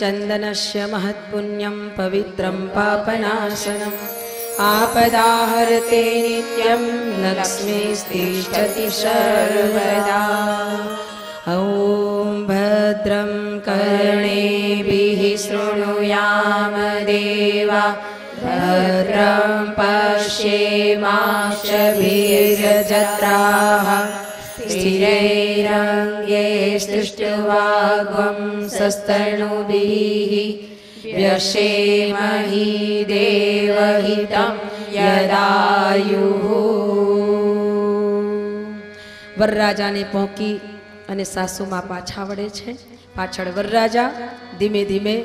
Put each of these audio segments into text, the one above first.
चन्दनस्य महत्पुण्यं पवित्रं पापनाशनम् आपदाहर्ते नित्यं लक्ष्मीस्तिष्ठति सर्वदा। ॐ भद्रं कर्णेभिः शृणुयाम देवा भद्रं पश्येमाक्षभिर्यजत्राः स्थिरैरङ्गे स्तुष्ट्वाग्वं सस्तनूभिः व्यशेमहि देवहितं यदायुः। वरराजाने पोंकी અને સાસુમાં પાછા વળે છે। પાછળ વરરાજા ધીમે ધીમે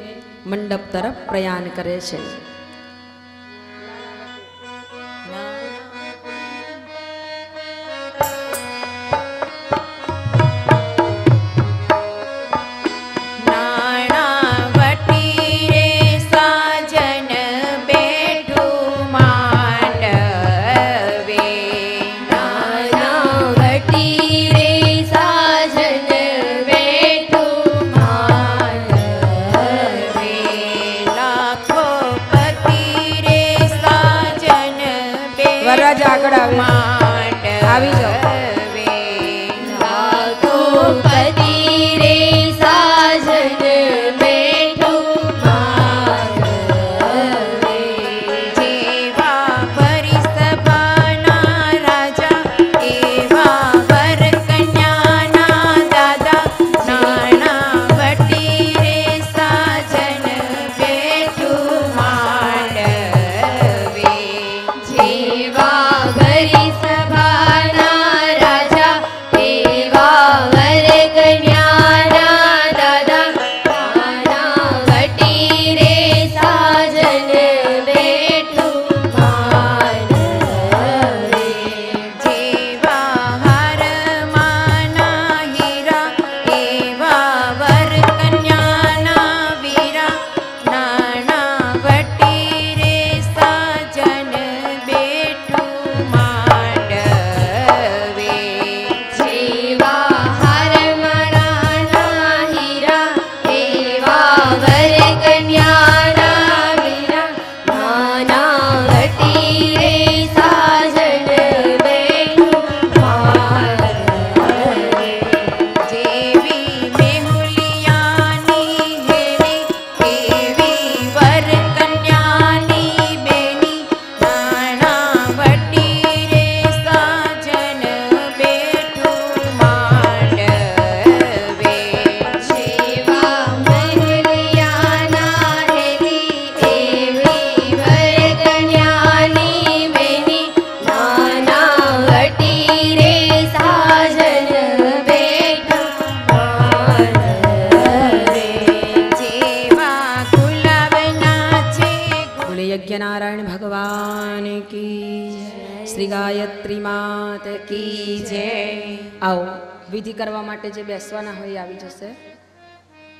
મંડપ તરફ પ્રયાણ કરે છે। વરરાજા આગળ આવી જાઓ। नारायण भगवान की श्री गायत्री मात की जय। आओ विधि करवा माटे जे बेसवाना होय आवी जशे।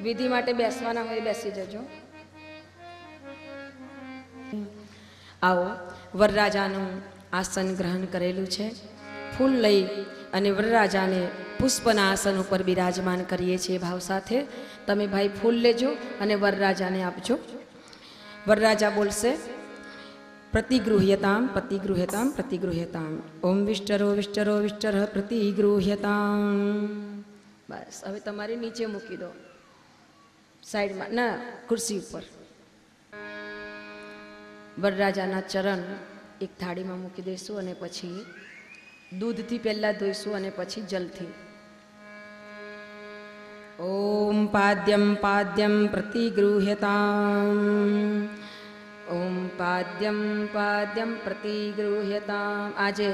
विधि माटे बेसवाना होय बेसी जजो। आओ वरराजानु आसन ग्रहण करेलू छे। फूल लई अने वरराजाने पुष्पना आसन पर विराजमान करीए छे। भाव साथे तमे भाई फूल लेजो अने वरराजाने आपजो। वरराजा बोलशे प्रतिगृह्यताम प्रतिगृह्यताम प्रतिगृह्यताम ओम विष्टरो विष्टरो विष्टरः प्रतिगृह्यताम। बस हवे तमारे नीचे मूकी दो साइड में ना कुर्सी पर। वरराजाना चरण एक थाड़ी में मूकी देशु अने पछी दूध थी पहला धोईशु अने पछी जल थी। ओम पाद्यम पाद्यम प्रतिगृह्यताम ओम पाद्यम पाद्यम प्रतिगृह्यताम। आजे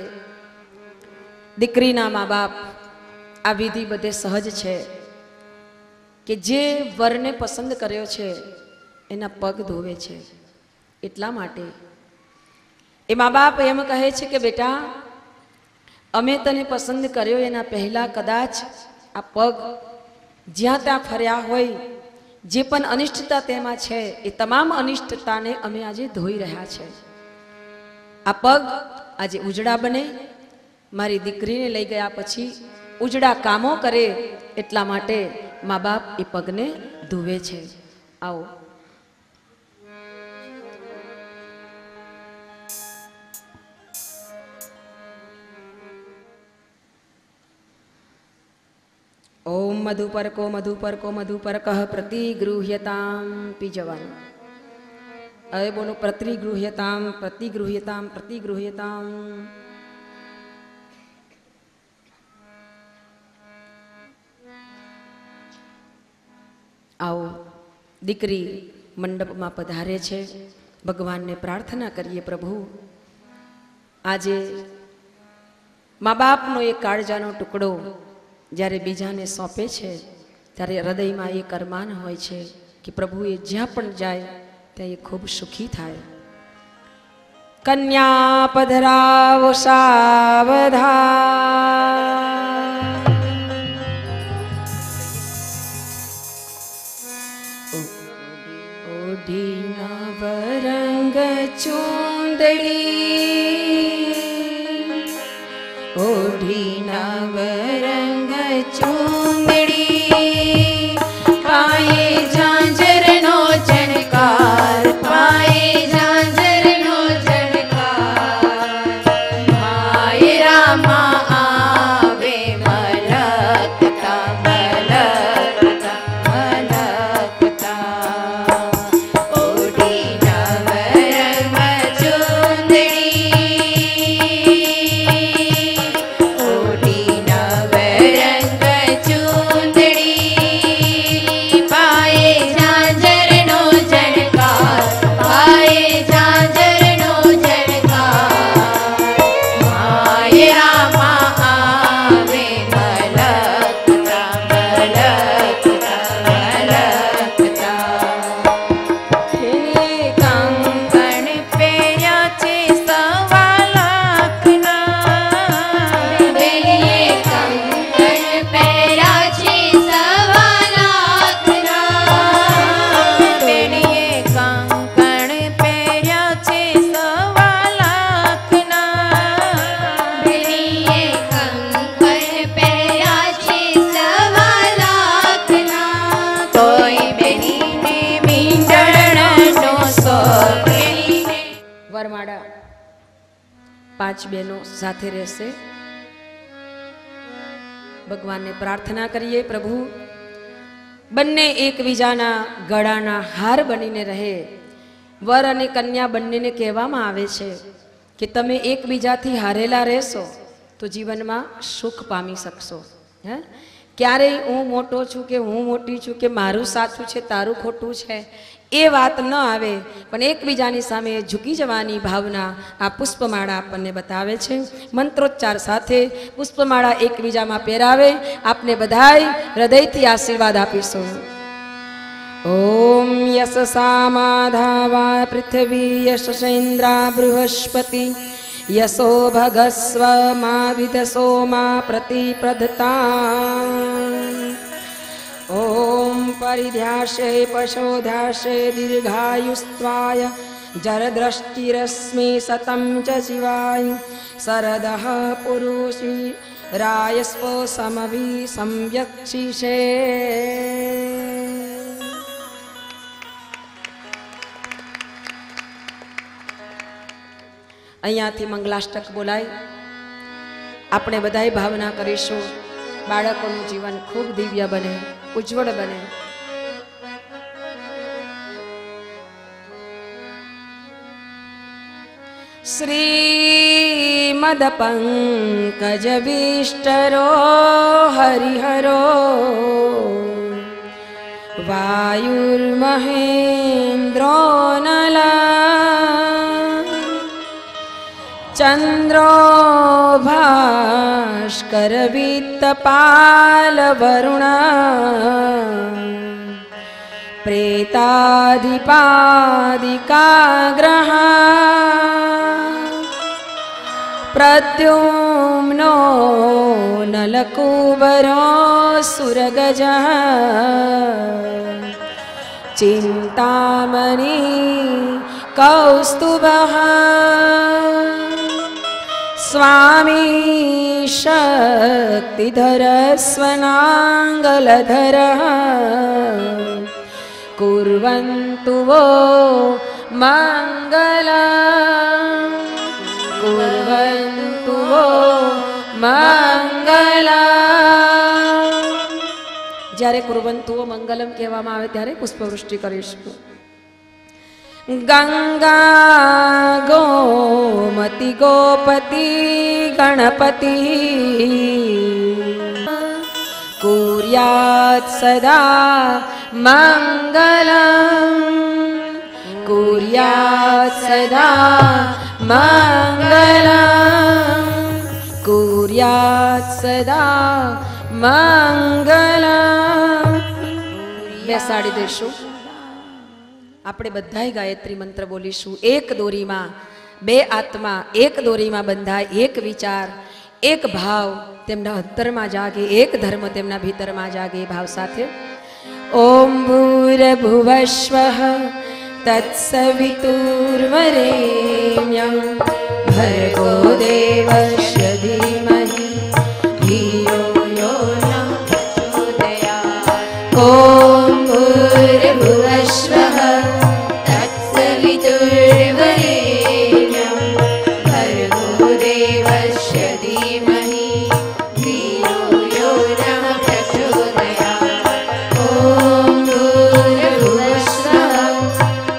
दीकरीना माँ बाप आ विधि बधे सहज छे के जे वरने पसंद कर्यो छे एना पग धोवे छे। एटला माटे ए माँ बाप एम कहे छे के बेटा अमे तने पसंद कर्यो एना पहला कदाच आ पग ज्यां त्यां फर्या होय जे पण अनिष्टता तेमां छे ए तमाम अनिष्टताने अमे आजे धोई रह्या छे। आ पग आजे उजड़ा बने। मारी दीकरीने लई गया पछी उजड़ा कामो करे एटला माटे माँ बाप ए पगने धोवे छे। आओ। ओम मधुपर्को मधुपर्को मधुपर्कः प्रतिगृह्यताम पी जवान। अरे बोलो प्रतिगृह्यताम प्रतिगृह्यताम प्रतिगृह्यताम। आओ दीकरी मंडप में पधारे छे, भगवान ने प्रार्थना करिए प्रभु आजे माँ बाप नो एक काळजानो टुकड़ो જ્યારે બીજાને સોંપે છે ત્યારે હૃદયમાં એક અરમાન હોય છે કે પ્રભુ એ જ્યાં પણ જાય ત્યાં એ ખૂબ સુખી થાય। કન્યા પધરાવો સાવધાન, ઓઢી નવરંગ ચૂંદડી, ओढ़ी नवरंग चूंदड़ी, पाए झांझर नो झणकार, पाए झांझर नो झणकार, माए रामा आवे मलकता मलकता मलकता। ओढ़ी नवरंग चूंदड़ी, वरमाड़ा 5 बहनों साथे रहશે। भगवान ने प्रार्थना करिए प्रभु बन्ने एकबीजाना गळाना हार बनीने रहे। वर अने कन्या बन्नेने कहेवामां आवे छे कि तमे एकबीजाथी हारेला रहेशो तो जीवन में सुख पामी शकशो। हे क्यारे हूँ मोटो छूं के हूँ मोटी छूं के मारू साचुं छे तारू खोटुं छे ए बात न आवे, पण एकबीजानी सामे झूकी जवानी भावना आ पुष्पमाळा आपने बतावे छे। मंत्रोच्चार साथे पुष्पमाळा एकबीजा में पहेरावे आपने बधाई हृदयथी आशीर्वाद आपीशुं। ओम यशसा माधावा पृथ्वी यशसेन्द्रा बृहस्पति यशो भगस्व मा विदसो मा प्रतिप्रधता। ओम परिध्याशे पशोध्याशे दीर्घायुस्त्वाय जरदृष्टिरश्मि सतं च शिवाय शरदः पुरुषि रायस्वो समभि संयक्षिषे। અહીંયાથી મંગલાષ્ટક બોલાય આપણે બધાય ભાવના કરીશું બાળકોનું જીવન ખૂબ દિવ્ય બને ઉજ્જવળ બને। श्रीमदपङ्कजविष्टरो हरिहरो वायुर्महेन्द्रो नला चंद्रो भास्कर वित्तपाल वरुण प्रेतादिपादिका ग्रह प्रद्युम्नो नलकुबरो सुरगजः चिंतामणि कौस्तुभः स्वामी शक्तिधर स्वनांगलधर कुर्वन्तु वो मङ्गलम् कुर्वन्तु वो मङ्गलम् જ્યારે કુર્વંતુ મંગલમ કહેવામાં આવે ત્યારે પુષ્પવૃષ્ટિ કરીશું. ગંગા ગોમતી ગોપતિ ગણપતિ કુર્યાત સદા મંગલમ કુર્યાત સદા મંગલમ કુર્યાત સદા મંગલમ. બેસાડી દઈશું. આપણે બધાય ગાયત્રી મંત્ર બોલીશું. એક દોરીમાં બે આત્મા, એક દોરીમાં બંધાય, એક વિચાર, એક ભાવ તેમના અંતરમાં જાગે, એક ધર્મ તેમના ભીતરમાં જાગે. ભાવ સાથે ઓમ ભૂર્ભુવસ્વઃ તત્સવિતુર્વરેણ્યં ભર્ગો દેવસ્ય ધીમહિ ધિયો યો ન પ્રચોદયાત્. ઓમ ભૂર્ભુવસ્વઃ તત્સવિતુર્વરેણ્યં ભર્ગો દેવસ્ય ધીમહિ ધિયો યો ન પ્રચોદયાત્. ઓમ ભૂર્ભુવસ્વઃ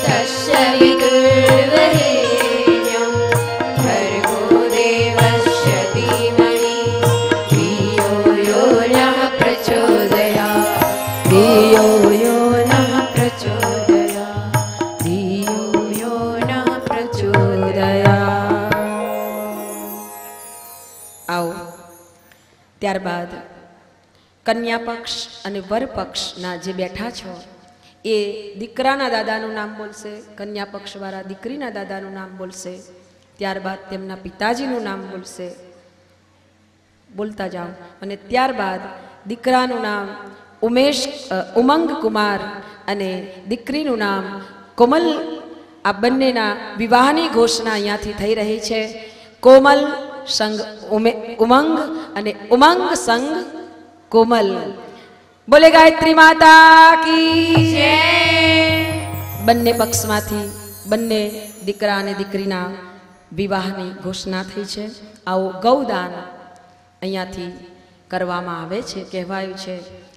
તત્સવિતુર્વરેણ્યં ભર્ગો દેવસ્ય ધીમહિ ધિયો યો ન પ્રચોદયાત્. ધિયો યો ન પ્રચોદયાત્. ધિયો યો ન પ્રચોદયાત્. આવો. ત્યારબાદ કન્યા પક્ષ અને વર પક્ષના જે બેઠા છો એ દીકરાના દાદાનું નામ બોલશે, કન્યા પક્ષવાળા દીકરીના દાદાનું નામ બોલશે, ત્યારબાદ તેમના પિતાજીનું નામ બોલશે. બોલતા જાઓ. અને ત્યારબાદ દીકરાનું નામ ઉમંગ કુમાર અને દીકરીનું નામ કોમલ. આ બંનેના વિવાહની ઘોષણા અહીંયાથી થઈ રહી છે. કોમલ સંગ ઉમંગ અને ઉમંગ સંગ કોમલ. બોલે ગાયત્રી માતા કી જય. બંને પક્ષમાંથી બંને દીકરા અને દીકરીના વિવાહની ઘોષણા થઈ છે. આવો ગૌદાન અહીંયાથી કરવામાં આવે છે. કહેવાયું છે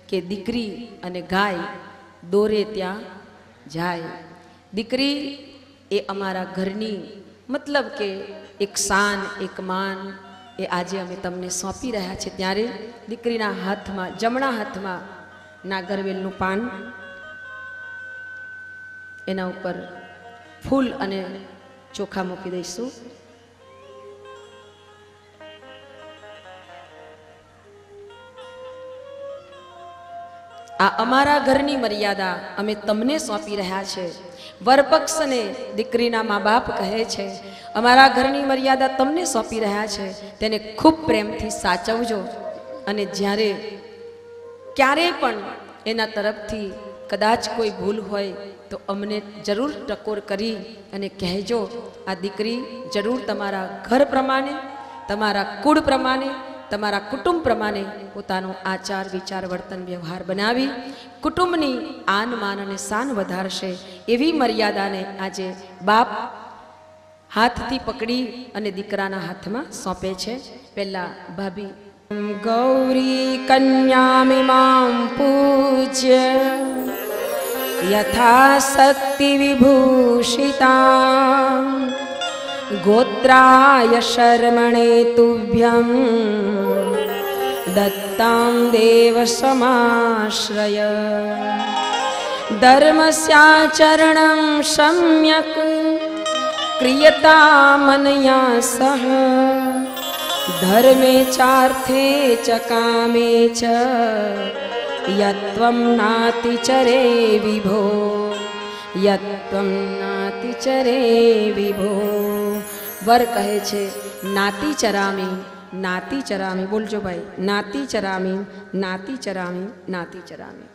કે દીકરી અને ગાય દોરે ત્યાં જાય. દીકરી એ અમારા ઘરની મતલબ કે એક શાન, એક માન એ આજે અમે તમને સોંપી રહ્યા છે. ત્યારે દીકરીના હાથમાં, જમણા હાથમાં નાગરવેલનું પાન, એના ઉપર ફૂલ અને ચોખા મૂકી દઈશું. આ અમારા ઘરની મર્યાદા અમે તમને સોંપી રહ્યા છે. વરપક્ષને દીકરીના મા બાપ કહે છે અમારા ઘરની મર્યાદા તમને સોંપી રહ્યા છે, તેને ખૂબ પ્રેમથી સાચવજો. અને જ્યારે ક્યારેય પણ એના તરફથી કદાચ કોઈ ભૂલ હોય તો અમને જરૂર ટકોર કરી અને કહેજો. આ દીકરી જરૂર તમારા ઘર પ્રમાણે, તમારા કુળ પ્રમાણે, તમારા કુટુંબ પ્રમાણે પોતાનો આચાર, વિચાર, વર્તન, વ્યવહાર બનાવી કુટુંબની આન માન અને શાન વધારશે. એવી મર્યાદાને આજે બાપ હાથથી પકડી અને દીકરાના હાથમાં સોંપે છે. પહેલા ભાભી ગૌરી કન્યામિમાં પૂજ્ય યથાશક્તિ વિભૂષિતા ગોત્રાય શર્મણે તુભ્યં દત્તાં દેવ સમાશ્રય ધર્મસ્યાચરણં સમ્યક ક્રિયતામનયા સહ ધર્મે ચાર્થે ચ કામે ચ યત્વં નાતિચરે વિભો યત્વં નાતિચરે વિભો. વર કહે છે નાતિ ચરામી, નાતિ ચરામી. બોલજો ભાઈ, નાતિ ચરામી, નાતિ ચરામી, નાતિ ચરામી.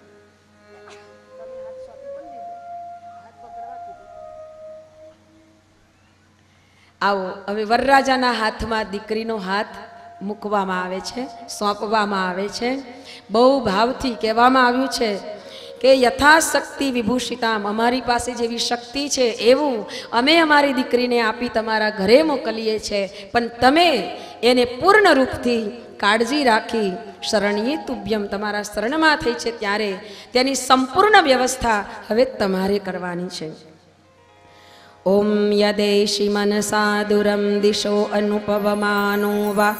આવો હવે વરરાજાના હાથમાં દીકરીનો હાથ મૂકવામાં આવે છે, સોંપવામાં આવે છે. બહુ ભાવથી કહેવામાં આવ્યું છે કે યથાશક્તિ વિભૂષિતામ, અમારી પાસે જેવી શક્તિ છે એવું અમે અમારી દીકરીને આપી તમારા ઘરે મોકલીએ છીએ, પણ તમે એને પૂર્ણ રૂપથી કાળજી રાખી શરણીએ તુભ્યમ, તમારા શરણમાં થઈ છે ત્યારે તેની સંપૂર્ણ વ્યવસ્થા હવે તમારે કરવાની છે. ઓમ યદેશી મનસા દુરમ દિશો અનુપવમાનો વા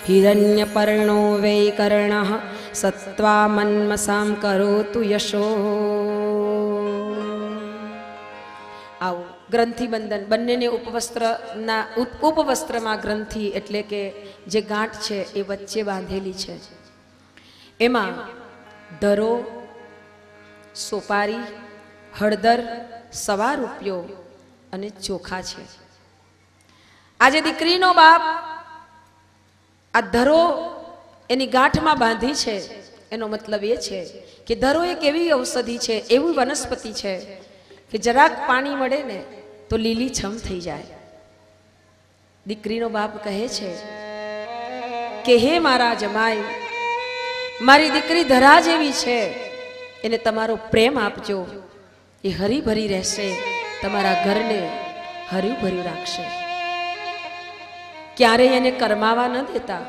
હિરણ્યપર્ણો વૈકર્ણઃ સત્વા મન્મસામ કરોતુ યશો. આવું ગ્રંથિબંધન બંનેને ઉપવસ્ત્રમાં ગ્રંથિ એટલે કે જે ગાંઠ છે એ વચ્ચે બાંધેલી છે. એમાં ધરો, સોપારી, હળદર, સવા રૂપિયો અને ચોખા છે. આજે દીકરીનો બાપ આ ધરો એની ગાંઠમાં બાંધી છે, એનો મતલબ એ છે કે ધરો એક એવી ઔષધિ છે, એવી વનસ્પતિ છે કે જરાક પાણી મળે ને તો લીલી છમ થઈ જાય. દીકરીનો બાપ કહે છે કે હે મારા જમાઈ, મારી દીકરી ધરા જેવી છે, એને તમારો પ્રેમ આપજો, એ હરીભરી રહેશે, તમારા ઘરને હર્યું ભર્યું રાખશે. ક્યારેય એને કરમાવા ન દેતા,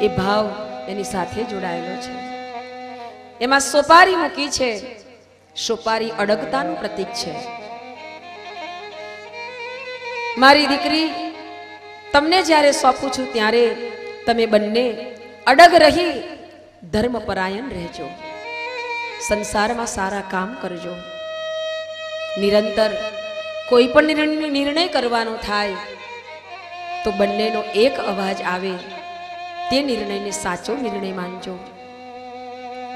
એ ભાવ એની સાથે જોડાયેલો છે. એમાં સોપારી મૂકી છે. સોપારી અડગતાનું પ્રતીક છે. મારી દીકરી, તમને જ્યારે સોંપું છું ત્યારે તમે બંને અડગ રહી ધર્મપરાયણ રહેજો, સંસારમાં સારા કામ કરજો. નિરંતર કોઈ પણ નિર્ણય કરવાનો થાય તો બંનેનો એક અવાજ આવે, તે નિર્ણયને સાચો નિર્ણય માનજો.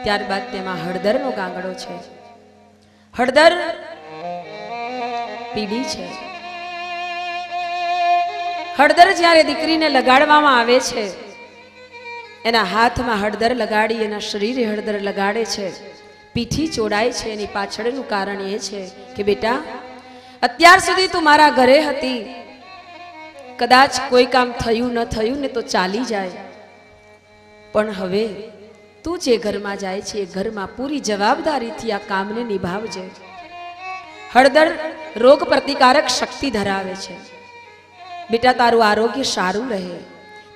ત્યારબાદ તેમાં હળદરનો ગાંગડો છે. હળદર પીળી છે. હળદર જ્યારે દીકરીને લગાડવામાં આવે છે, એના હાથમાં હળદર લગાડી એના શરીરે હળદર લગાડે છે, પીઠી ચોડાય છે. એની પાછળનું કારણ એ છે કે બેટા, અત્યાર સુધી તું મારા ઘરે હતી, કદાચ કોઈ કામ થયું ન થયું ને તો ચાલી જાય, પણ હવે તું જે ઘરમાં જાય છે એ ઘરમાં પૂરી જવાબદારીથી આ કામને નિભાવજે. હળદર રોગ પ્રતિકારક શક્તિ ધરાવે છે. બેટા, તારું આરોગ્ય સારું રહે,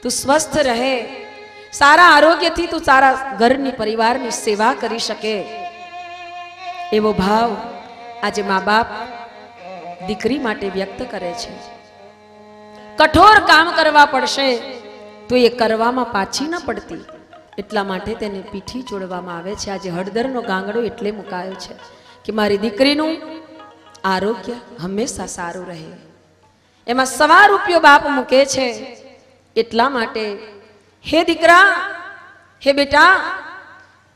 તું સ્વસ્થ રહે, સારા આરોગ્યથી તું તારા ઘરની પરિવારની સેવા કરી શકે, એવો ભાવ આજે મા બાપ દીકરી માટે વ્યક્ત કરે છે. કઠોર કામ કરવા પડશે તો એ કરવામાં પાછી ન પડતી, એટલા માટે તેને પીઠી જોડવામાં આવે છે. આજે હળદરનો ગાંગડો એટલે મુકાયો છે કે મારી દીકરીનું આરોગ્ય હંમેશા સારું રહે. એમાં સવા રૂપિયો બાપ મૂકે છે એટલા માટે, હે દીકરા, હે બેટા,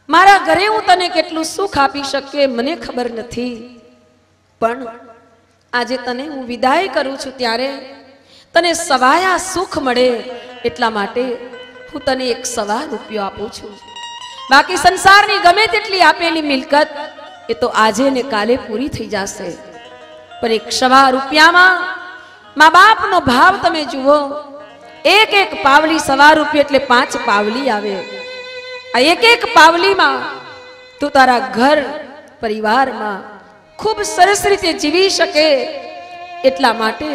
મારા ઘરે હું તને કેટલું સુખ આપી શકું મને ખબર નથી, પણ આજે તને હું વિદાય કરું છું ત્યારે તને સવાયા સુખ મળે એટલા માટે હું તને એક સવા રૂપિયો આપું છું. બાકી સંસારની ગમે તેટલી આપેલી મિલકત એ તો આજે ને કાલે પૂરી થઈ જશે, પણ એક સવા રૂપિયામાં મા બાપનો ભાવ તમે જુઓ. એક એક પાવલી સવા રૂપિયા એટલે 5 પાવલી આવે. આ એક એક પાવલીમાં તું તારા ઘર પરિવારમાં ખૂબ સરસ રીતે જીવી શકે, એટલા માટે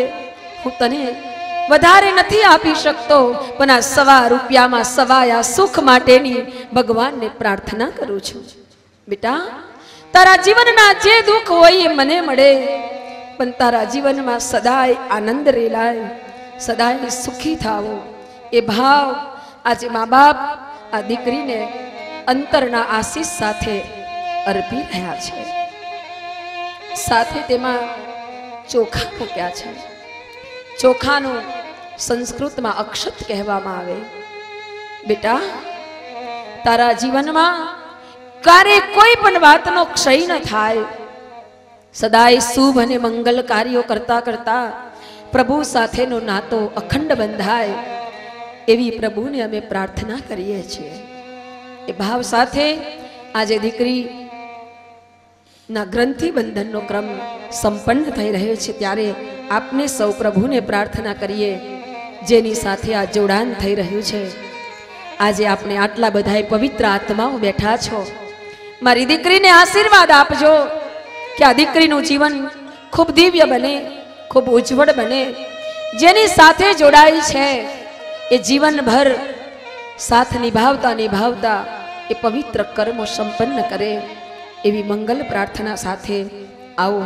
હું તને વધારે નથી આપી શકતો, પણ આ સવા રૂપિયામાં સવાયા સુખ માટેની ભગવાનને પ્રાર્થના કરું છું. બેટા, તારા જીવનના જે દુઃખ હોય એ મને મળે, પણ તારા જીવનમાં સદાય આનંદ રેલાય, સદાય સુખી થાવો, એ ભાવ આજે મા બાપ આ દીકરીને અંતરના આશીષ સાથે અર્પી રહ્યા છે. સાથે તેમાં ચોખા મૂક્યા છે. ચોખાનું સંસ્કૃતમાં અક્ષત કહેવામાં આવે. બેટા, તારા જીવનમાં ક્યારે કોઈ પણ વાતનો ક્ષય ન થાય, સદાય શુભ અને મંગલ કાર્યો કરતા કરતા પ્રભુ સાથેનો નાતો અખંડ બંધાય, એવી પ્રભુને અમે પ્રાર્થના કરીએ છીએ. એ ભાવ સાથે આજે દીકરી ના ગ્રંથિ બંધનનો ક્રમ સંપન્ન થઈ રહ્યો છે, ત્યારે આપને સૌ પ્રભુને પ્રાર્થના કરીએ, જેની સાથે આ જોડાણ થઈ રહ્યું છે. આજે આપણે આટલા બધાય પવિત્ર આત્માઓ બેઠા છો, મારી દીકરીને આશીર્વાદ આપજો કે આ દીકરીનું જીવન ખૂબ દિવ્ય બને, ખૂબ ઉજ્જવળ બને. જેની સાથે જોડાઈ છે એ જીવનભર સાથ નિભાવતા નિભાવતા એ પવિત્ર કર્મો સંપન્ન કરે એવી મંગલ પ્રાર્થના સાથે આવો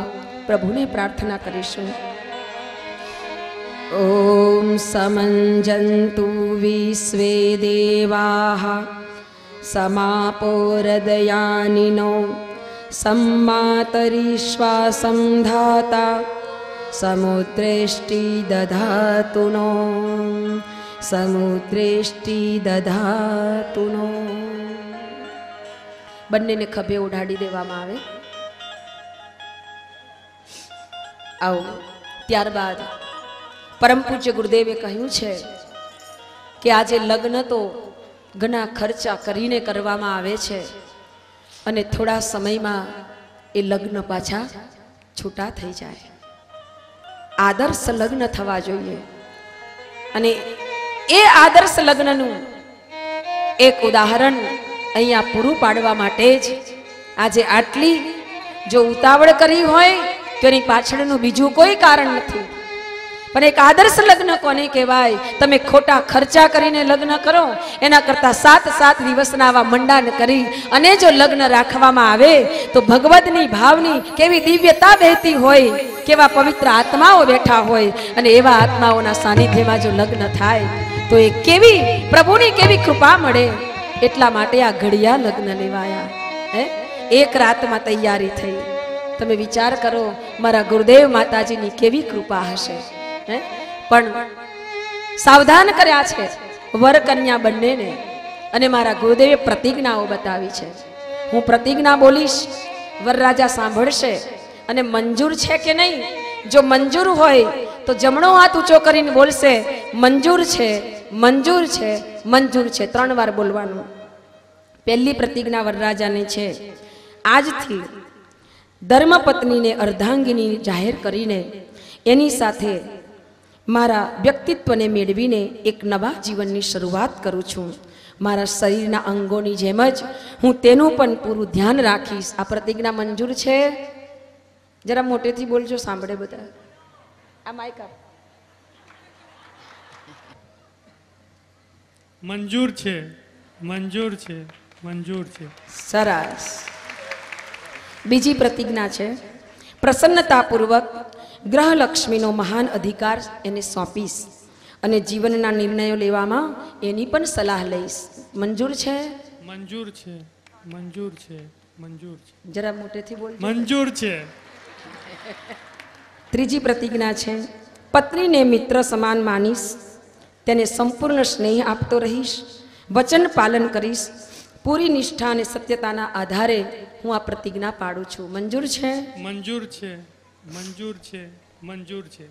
પ્રભુને પ્રાર્થના કરીશું. ઓમ સમંજંતુ વિશ્વે દેવાઃ સમાપોરદયાનિનો सम्मातरिश्वासं धाता समुद्रेष्टि दधातुनो समुद्रेष्टि दधातुनो. બંનેને ખભે ઉડાડી દેવામાં આવે. આવો. ત્યારબાદ પરમ પૂજ્ય ગુરુદેવે કહ્યું છે કે આજે લગ્ન તો ઘણા ખર્ચા કરીને કરવામાં આવે છે અને થોડા સમયમાં એ લગ્ન પાછા છૂટા થઈ જાય. આદર્શ લગ્ન થવા જોઈએ અને એ આદર્શ લગ્નનું એક ઉદાહરણ અહીંયા પૂરું પાડવા માટે જ આજે આટલી જો ઉતાવળ કરી હોય તો એની પાછળનું બીજું કોઈ કારણ નથી. પણ એક આદર્શ લગ્ન કોને કહેવાય? તમે ખોટા ખર્ચા કરીને લગ્ન કરો એના કરતા 7 દિવસના આવા મંડાન કરી અને જો લગ્ન રાખવામાં આવે તો ભગવદની ભાવની કેવી દિવ્યતા વહેતી હોય, કેવા પવિત્ર આત્માઓ બેઠા હોય અને એવા આત્માઓના સાનિધ્યમાં જો લગ્ન થાય તો એ કેવી પ્રભુની કેવી કૃપા મળે. એટલા માટે આ ઘડિયા લગ્ન લેવાયા. એક રાતમાં તૈયારી થઈ. તમે વિચાર કરો મારા ગુરુદેવ માતાજીની કેવી કૃપા હશે. પણ સાવધાન કર્યા છે વર કન્યા બંનેને અને મારા ગુરુદેવે પ્રતિજ્ઞાઓ બતાવી છે. હું પ્રતિજ્ઞા બોલીશ, વરરાજા સાંભળશે અને મંજૂર છે કે નહીં. જો મંજૂર હોય તો જમણો હાથ ઊંચો કરીને બોલશે મંજૂર છે, મંજૂર છે, મંજૂર છે. 3 વાર બોલવાનું. પહેલી પ્રતિજ્ઞા વરરાજાની છે, આજથી ધર્મપત્નીને અર્ધાંગિની જાહેર કરીને એની સાથે મારા વ્યક્તિત્વને મેળવીને એક નવા જીવનની શરૂઆત કરું છું. મારા શરીરના અંગોની જેમ જ હું તેનું પણ પૂરું ધ્યાન રાખીશ. આ પ્રતિજ્ઞા મંજૂર છે? જરા મોટેથી બોલજો, સાંભળે બધા. આ માઈક આપ. મંજૂર છે, મંજૂર છે, મંજૂર છે. સરસ. બીજી પ્રતિજ્ઞા છે, પ્રસન્નતાપૂર્વક ગ્રહલક્ષ્મીનો મહાન અધિકાર એને સોંપીશ અને જીવનના નિર્ણયો લેવામાં એની પણ સલાહ લઈશ. મંજૂર છે? મંજૂર છે, મંજૂર છે, મંજૂર છે. જરા મોટેથી બોલ. મંજૂર છે. ત્રીજી પ્રતિજ્ઞા છે, પત્નીને મિત્ર સમાન માનીશ, તેને સંપૂર્ણ સ્નેહ આપતો રહીશ, વચન પાલન કરીશ. પૂરી નિષ્ઠા અને સત્યતાના આધારે હું આ પ્રતિજ્ઞા પાડું છું. મંજૂર છે? મંજૂર છે, મંજૂર છે, મંજૂર છે.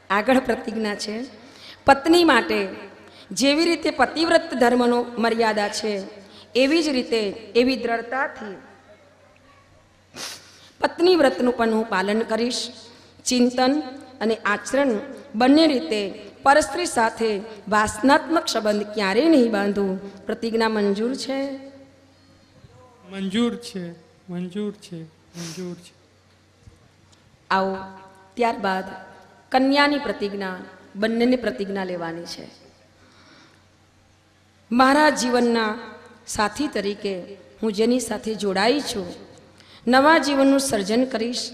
આગળ પ્રતિજ્ઞા છે, પત્ની માટે જેવી રીતે પતિવ્રત ધર્મનો મર્યાદા છે એવી જ રીતે એવી દ્રઢતાથી પત્ની વ્રતનું પણ હું પાલન કરીશ. ચિંતન અને આચરણ બંને રીતે પરસ્ત્રી સાથે વાસનાત્મક સંબંધ ક્યારેય નહીં બાંધું. પ્રતિજ્ઞા મંજૂર છે? મંજૂર છે, મંજૂર છે, મંજૂર છે. આવો. ત્યારબાદ કન્યાની પ્રતિજ્ઞા, બંનેની પ્રતિજ્ઞા લેવાની છે. મારા જીવનના સાથી તરીકે હું જેની સાથે જોડાઈ છું નવા જીવનનું સર્જન કરીશ.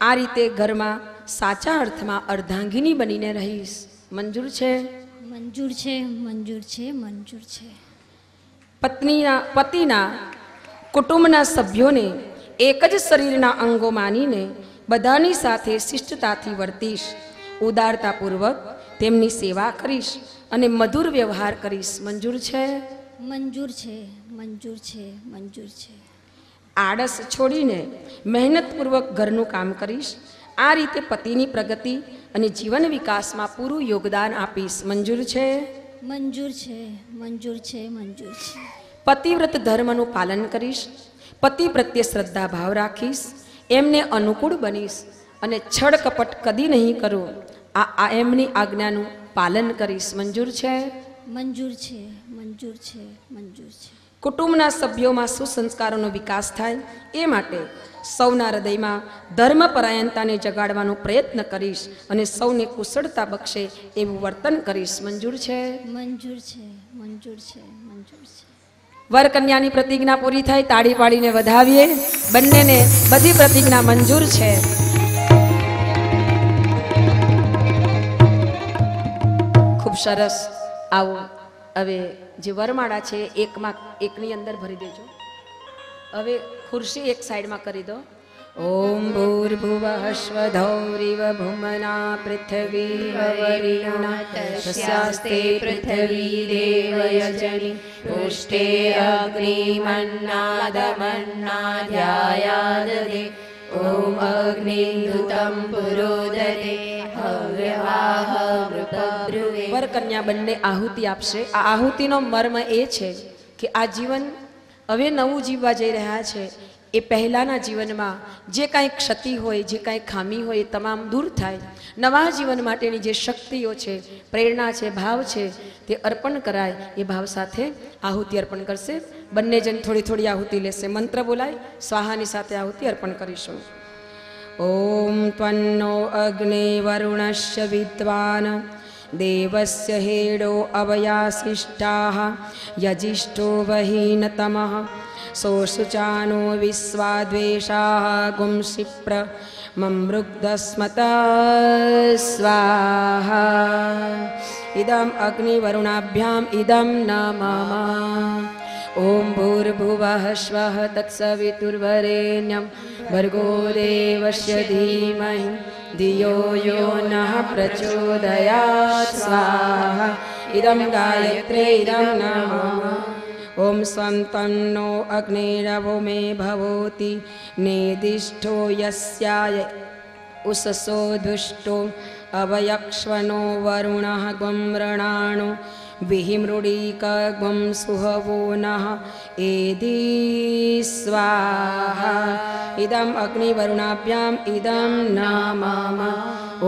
આ રીતે ઘરમાં સાચા અર્થમાં અર્ધાંગિની બનીને રહીશ. મંજૂર છે? મંજૂર છે, મંજૂર છે, મંજૂર છે. પતિના કુટુંબના સભ્યોને એક જ શરીરના અંગો માનીને બધાની સાથે શિષ્ટતાથી વર્તીશ. ઉદારતાપૂર્વક તેમની સેવા કરીશ અને મધુર વ્યવહાર કરીશ. મંજૂર છે? મંજૂર છે, મંજૂર છે, મંજૂર છે. આળસ છોડીને મહેનતપૂર્વક ઘરનું કામ કરીશ. આ રીતે પતિની પ્રગતિ અને જીવન વિકાસમાં પૂરું યોગદાન આપીશ. મંજૂર છે? મંજૂર છે, મંજૂર છે, મંજૂર છે. પતિવ્રત ધર્મનું પાલન કરીશ. પતિ પ્રત્યે શ્રદ્ધા ભાવ રાખીશ. એમને અનુકૂળ બનીશ અને છળ કપટ કદી નહીં કરું. આ એમની આજ્ઞાનું પાલન કરીશ. મંજૂર છે? મંજૂર છે, મંજૂર છે, મંજૂર છે. કુટુંબના સભ્યોમાં સુસંસ્કારોનો વિકાસ થાય એ માટે સૌના હૃદયમાં ધર્મપરાયણતાને જગાડવાનો પ્રયત્ન કરીશ અને સૌને કુશળતા બક્ષે એવું વર્તન કરીશ. મંજૂર છે? મંજૂર છે, મંજૂર છે, મંજૂર છે. વર કન્યાની પ્રતિજ્ઞા પૂરી થાય, તાળી પાડીને વધાવીએ. બંનેને બધી પ્રતિજ્ઞા મંજૂર છે. ખૂબ સરસ. આવો હવે જે વરમાળા છે એકની અંદર ભરી દેજો. હવે ખુરશી એક સાઈડમાં કરી દો. ઓમ ભૂર્ભુવઃ સ્વધૌરિવ ભુમના પૃથ્વી વરિણા તસ્યાસ્તે પૃથ્વી દેવયજનિ પુષ્ટે અગ્નિમન્નાદમન્નાધ્યાયાદદે ઓમ અગ્નિધુતં પુરોદતે હવ્યવાહ વૃપબ્રુવે. વર કન્યા બંને આહુતિ આપશે. આ આહુતિનો મર્મ એ છે કે આ જીવન હવે નવું જીવવા જઈ રહ્યા છે. એ પહેલાંના જીવનમાં જે કાંઈ ક્ષતિ હોય, જે કાંઈ ખામી હોય એ તમામ દૂર થાય. નવા જીવન માટેની જે શક્તિઓ છે, પ્રેરણા છે, ભાવ છે તે અર્પણ કરાય. એ ભાવ સાથે આહુતિ અર્પણ કરશે. બંને જણ થોડી થોડી આહુતિ લેશે. મંત્ર બોલાય, સ્વાહાની સાથે આહુતિ અર્પણ કરીશું. ઓમ ત્વન્નો અગ્ને વરુણસ્ય વિદ્વાન દેવસ્ય હેડો અવયાસિષ્ટાઃ યજિષ્ઠો વહીનતમઃ સોશુચાનો વિશ્વાદ્વેષાઃ ગુંસિપ્ર મમૃગ્ધસ્મત સ્વાહા. ઇદમ અગ્નિવરુણાભ્યામ ઇદમ ન મમ. ઓમ ભૂર્ભુવઃ સ્વઃ તત્સવિતુર્વરેણ્યં ભર્ગો દેવસ્ય ધીમહિ ધિયો યો નઃ પ્રચોદયાत् સ્વાહા. ઇદં ગાયત્રે ઇદં નમઃ. ઓમ સ્વં તન્નો અગ્નિરવો મે ભવોતિ નેદિષ્ઠો યસ્યાય ઉષસો દુષ્ટો અવયક્ષ્વનો વરુણઃ ગ્વં રણાણો વિહિમૃડીકગ્વં સુહવો નઃ એધિ સ્વાહા. ઇદમ અગ્નિવરુણાભ્યામ ઇદં ન મમ.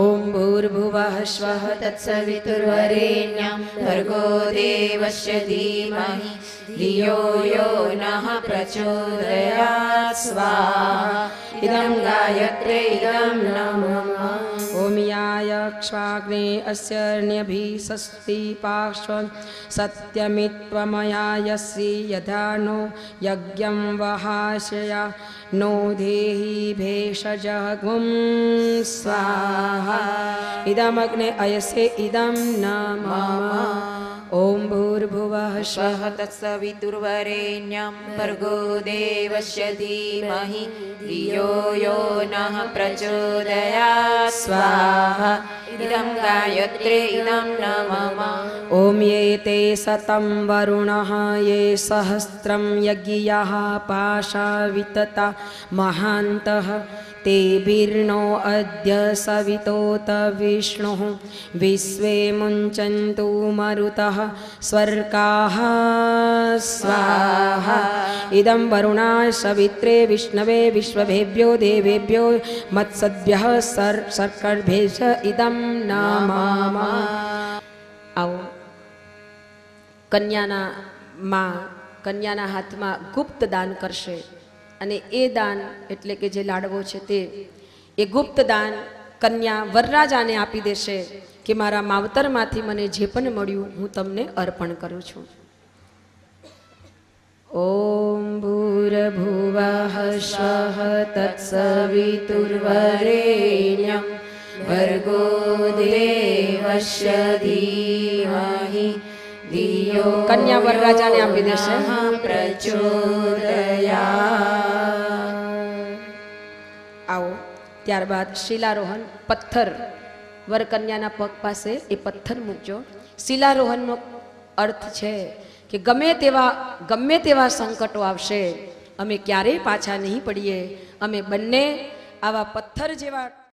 ઓમ ભૂર્ભુવઃ સ્વઃ તત્સવિતુર્વરેણ્યં ભર્ગો દેવસ્ય ધીમહિ ધિયો યો નઃ પ્રચોદયાत् સ્વાહા. ઇદં ગાયત્રે ઇદં નમઃ. ઓમ યાયક્ષ્વાગ્ને અસ્યર્ણ્યભિષસ્તિ પાર્શ્વં સત્યમિત્વમયાયસી યથા નો યજ્ઞં વહાશયા નો દેહી ભેષજ ગું સ્વાહા. ઇદમગ્ને અયસે ઇદં ન મમ. ઓમ ભૂર્ભુવઃ સ્વઃ તત્સવિતુર્વરેણ્યં ભર્ગો દેવસ્ય ધીમહિ ધિયો યો નઃ પ્રચોદયાत् સ્વાહા. ઇદં ગાયત્રે ઇદં નમઃ. ઓમ યે તે સતં વરુણઃ યે સહસ્રં યજ્ઞિયઃ પાશા વિતતા મહાંતઃ તેભિર્નો અદ્ય સવિતોત વિષ્ણુઃ વિશ્વે મુંચન્તુ મરુતઃ સ્વર્ગાઃ સ્વાહા. ઇદં વરુણાય સવિત્રે વિષ્ણવે વિશ્વભેભ્યો દેવેભ્યો મત્સદ્ભ્યઃ સર્કર્ભેષ ઇદં ન મમ. આવો કન્યાના હાથમાં ગુપ્ત દાન કરશે અને એ દાન એટલે કે જે લાડવો છે તે એ ગુપ્ત દાન કન્યા વરરાજાને આપી દેશે કે મારા માવતરમાંથી મને જે પણ મળ્યું હું તમને અર્પણ કરું છું. ઓમ ભૂર્ભુવઃ સ્વઃ તત્સવિતુર્વરેણ્યં ભર્ગો દેવસ્ય ધીમહિ ધિયો કન્યા વરરાજાને આપી દેશે. આવો ત્યારબાદ શિલારોહણ. પથ્થર વરકન્યાના પગ પાસે એ પથ્થર મૂકજો. શિલારોહણનો અર્થ છે કે ગમે તેવા સંકટો આવશે અમે ક્યારેય પાછા નહીં પડીએ. અમે બંને આવા પથ્થર જેવા